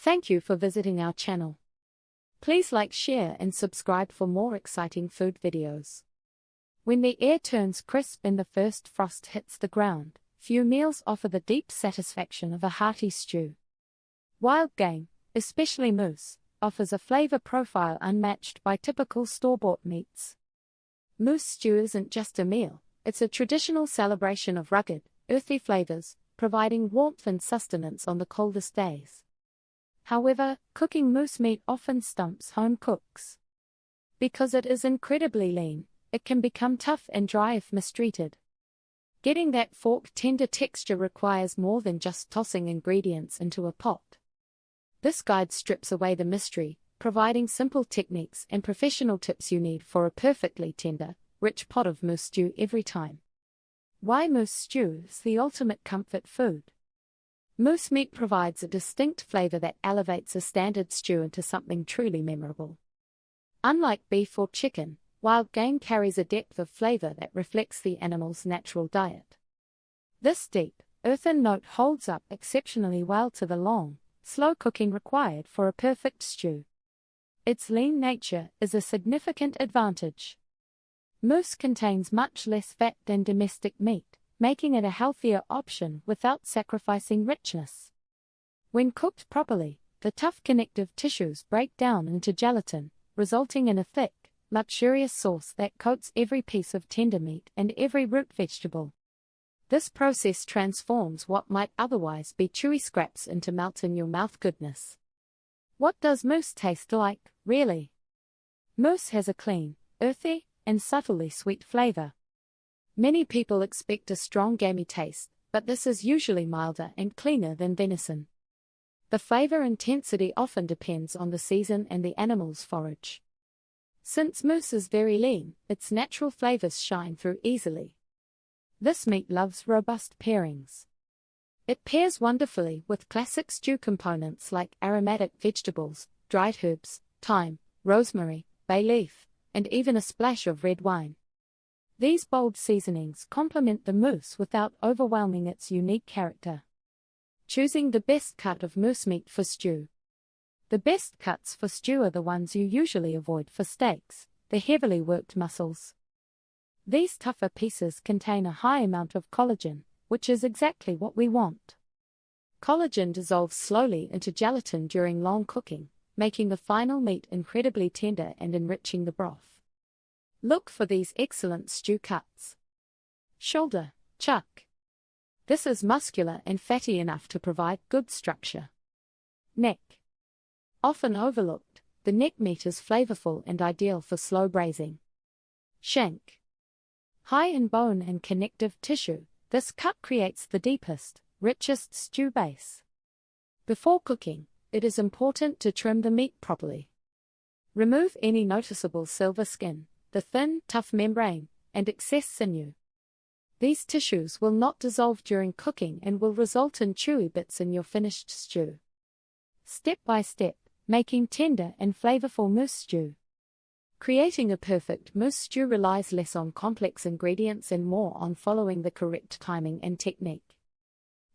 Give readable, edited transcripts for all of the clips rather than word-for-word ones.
Thank you for visiting our channel. Please like, share and subscribe for more exciting food videos. When the air turns crisp and the first frost hits the ground, few meals offer the deep satisfaction of a hearty stew. Wild game, especially moose, offers a flavor profile unmatched by typical store-bought meats. Moose stew isn't just a meal, it's a traditional celebration of rugged, earthy flavors, providing warmth and sustenance on the coldest days. However, cooking moose meat often stumps home cooks. Because it is incredibly lean, it can become tough and dry if mistreated. Getting that fork tender texture requires more than just tossing ingredients into a pot. This guide strips away the mystery, providing simple techniques and professional tips you need for a perfectly tender, rich pot of moose stew every time. Why moose stew is the ultimate comfort food. Moose meat provides a distinct flavor that elevates a standard stew into something truly memorable. Unlike beef or chicken, wild game carries a depth of flavor that reflects the animal's natural diet. This deep, earthen note holds up exceptionally well to the long, slow cooking required for a perfect stew. Its lean nature is a significant advantage. Moose contains much less fat than domestic meat, making it a healthier option without sacrificing richness. When cooked properly, the tough connective tissues break down into gelatin, resulting in a thick, luxurious sauce that coats every piece of tender meat and every root vegetable. This process transforms what might otherwise be chewy scraps into melt-in-your-mouth goodness. What does moose taste like, really? Moose has a clean, earthy, and subtly sweet flavor. Many people expect a strong gamey taste, but this is usually milder and cleaner than venison. The flavor intensity often depends on the season and the animal's forage. Since moose is very lean, its natural flavors shine through easily. This meat loves robust pairings. It pairs wonderfully with classic stew components like aromatic vegetables, dried herbs, thyme, rosemary, bay leaf, and even a splash of red wine. These bold seasonings complement the moose without overwhelming its unique character. Choosing the best cut of moose meat for stew. The best cuts for stew are the ones you usually avoid for steaks, the heavily worked muscles. These tougher pieces contain a high amount of collagen, which is exactly what we want. Collagen dissolves slowly into gelatin during long cooking, making the final meat incredibly tender and enriching the broth. Look for these excellent stew cuts. Shoulder, chuck. This is muscular and fatty enough to provide good structure. Neck. Often overlooked, the neck meat is flavorful and ideal for slow braising. Shank. High in bone and connective tissue, this cut creates the deepest, richest stew base. Before cooking, it is important to trim the meat properly. Remove any noticeable silver skin, the thin, tough membrane, and excess sinew. These tissues will not dissolve during cooking and will result in chewy bits in your finished stew. Step by step, making tender and flavorful moose stew. Creating a perfect moose stew relies less on complex ingredients and more on following the correct timing and technique.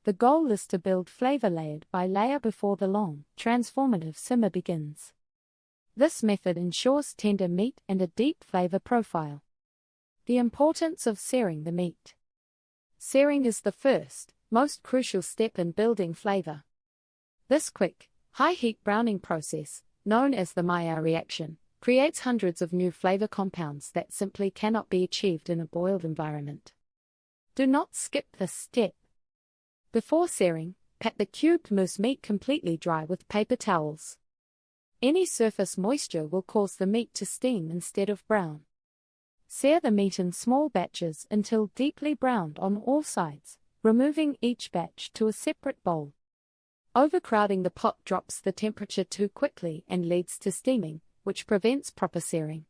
The goal is to build flavor layered by layer before the long, transformative simmer begins. This method ensures tender meat and a deep flavor profile. The importance of searing the meat. Searing is the first, most crucial step in building flavor. This quick, high-heat browning process, known as the Maillard reaction, creates hundreds of new flavor compounds that simply cannot be achieved in a boiled environment. Do not skip this step. Before searing, pat the cubed moose meat completely dry with paper towels. Any surface moisture will cause the meat to steam instead of brown. Sear the meat in small batches until deeply browned on all sides, removing each batch to a separate bowl. Overcrowding the pot drops the temperature too quickly and leads to steaming, which prevents proper searing.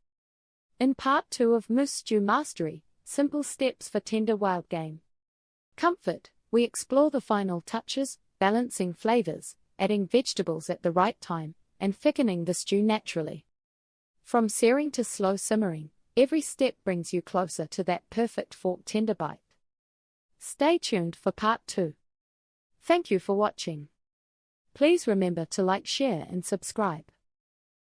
In Part 2 of Moose Stew Mastery, Simple Steps for Tender Wild Game Comfort, we explore the final touches, balancing flavors, adding vegetables at the right time, and thickening the stew naturally. From searing to slow simmering, every step brings you closer to that perfect fork tender bite. Stay tuned for Part 2. Thank you for watching. Please remember to like, share and subscribe.